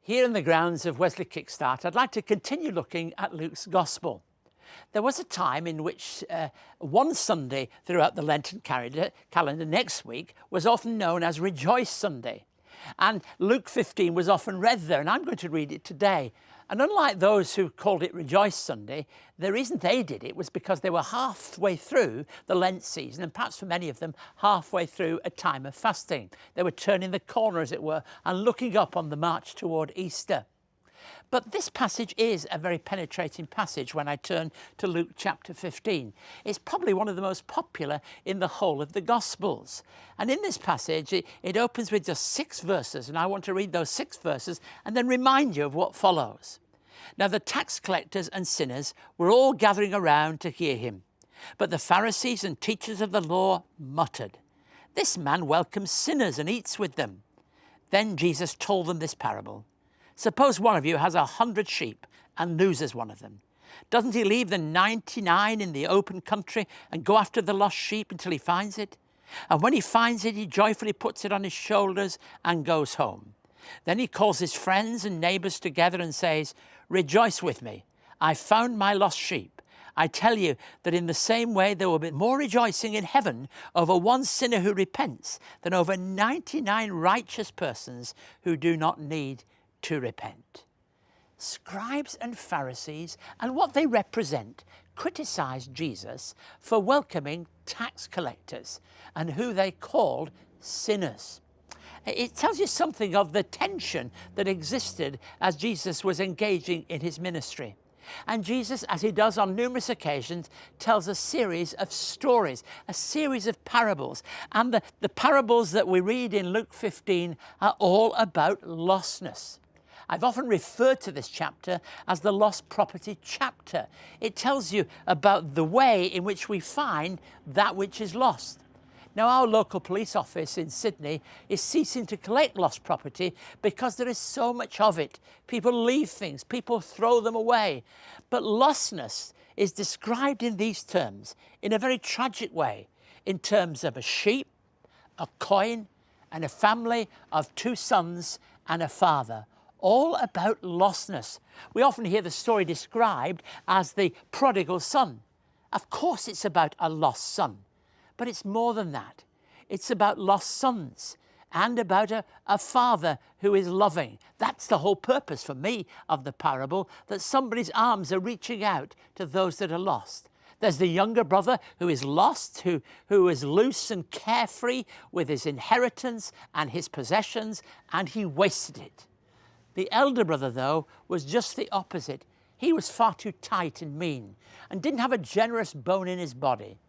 Here in the grounds of Wesley Kickstart, I'd like to continue looking at Luke's Gospel. There was a time in which one Sunday throughout the Lenten calendar next week was often known as Rejoice Sunday. And Luke 15 was often read there, and I'm going to read it today. And unlike those who called it Rejoice Sunday, the reason they did it was because they were halfway through the Lent season, and perhaps for many of them, halfway through a time of fasting. They were turning the corner, as it were, and looking up on the march toward Easter. But this passage is a very penetrating passage when I turn to Luke chapter 15. It's probably one of the most popular in the whole of the Gospels. And in this passage, it opens with just 6 verses, and I want to read those 6 verses and then remind you of what follows. Now the tax collectors and sinners were all gathering around to hear him, but the Pharisees and teachers of the law muttered, "This man welcomes sinners and eats with them." Then Jesus told them this parable. Suppose one of you has 100 sheep and loses one of them. Doesn't he leave the 99 in the open country and go after the lost sheep until he finds it? And when he finds it, he joyfully puts it on his shoulders and goes home. Then he calls his friends and neighbors together and says, "Rejoice with me, I found my lost sheep." I tell you that in the same way there will be more rejoicing in heaven over one sinner who repents than over 99 righteous persons who do not need to repent. Scribes and Pharisees and what they represent criticised Jesus for welcoming tax collectors and who they called sinners. It tells you something of the tension that existed as Jesus was engaging in his ministry. And Jesus, as he does on numerous occasions, tells a series of stories, a series of parables. And the parables that we read in Luke 15 are all about lostness. I've often referred to this chapter as the lost property chapter. It tells you about the way in which we find that which is lost. Now, our local police office in Sydney is ceasing to collect lost property because there is so much of it. People leave things, people throw them away. But lostness is described in these terms in a very tragic way, in terms of a sheep, a coin, and a family of 2 sons and a father. All about lostness. We often hear the story described as the prodigal son. Of course it's about a lost son, but it's more than that. It's about lost sons and about a father who is loving. That's the whole purpose for me of the parable, that somebody's arms are reaching out to those that are lost. There's the younger brother who is lost, who is loose and carefree with his inheritance and his possessions, and he wasted it. The elder brother, though, was just the opposite. He was far too tight and mean and didn't have a generous bone in his body.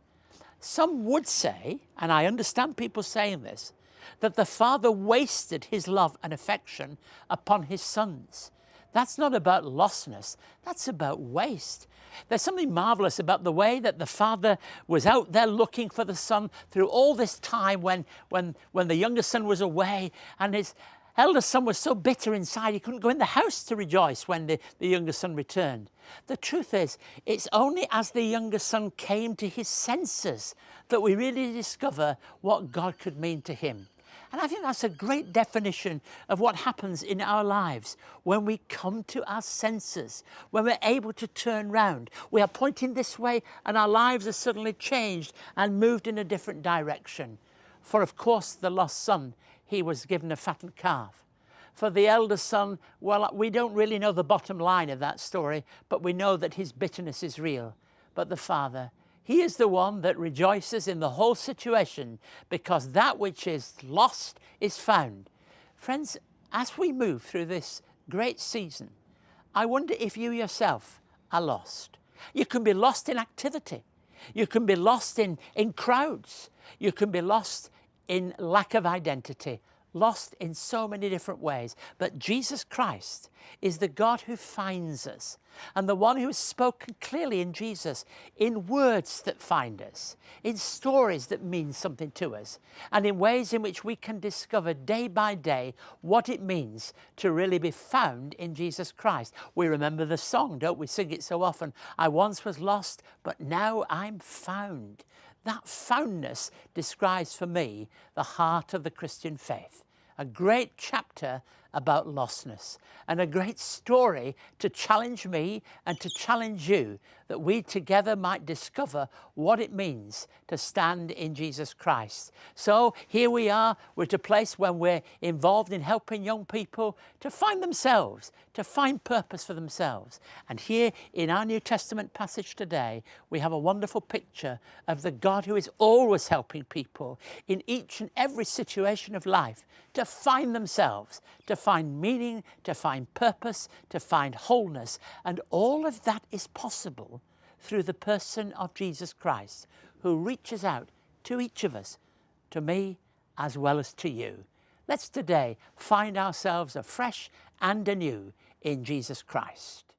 Some would say, and I understand people saying this, that the father wasted his love and affection upon his sons. That's not about lostness, that's about waste. There's something marvellous about the way that the father was out there looking for the son through all this time when the younger son was away, and his elder son was so bitter inside he couldn't go in the house to rejoice when the younger son returned. The truth is, it's only as the younger son came to his senses that we really discover what God could mean to him. And I think that's a great definition of what happens in our lives when we come to our senses, when we're able to turn round. We are pointing this way and our lives are suddenly changed and moved in a different direction. For of course the lost son, he was given a fattened calf. For the elder son, well, we don't really know the bottom line of that story, but we know that his bitterness is real. But the father, he is the one that rejoices in the whole situation because that which is lost is found. Friends, as we move through this great season, I wonder if you yourself are lost. You can be lost in activity. You can be lost in crowds. You can be lost in lack of identity, lost in so many different ways. But Jesus Christ is the God who finds us, and the one who has spoken clearly in Jesus, in words that find us, in stories that mean something to us, and in ways in which we can discover day by day what it means to really be found in Jesus Christ. We remember the song, don't we? Sing it so often. I once was lost, but now I'm found. That foundness describes for me the heart of the Christian faith. A great chapter about lostness, and a great story to challenge me and to challenge you, that we together might discover what it means to stand in Jesus Christ. So here we are, we're at a place when we're involved in helping young people to find themselves, to find purpose for themselves. And here in our New Testament passage today, we have a wonderful picture of the God who is always helping people in each and every situation of life to find themselves, to find meaning, to find purpose, to find wholeness. And all of that is possible through the person of Jesus Christ, who reaches out to each of us, to me as well as to you. Let's today find ourselves afresh and anew in Jesus Christ.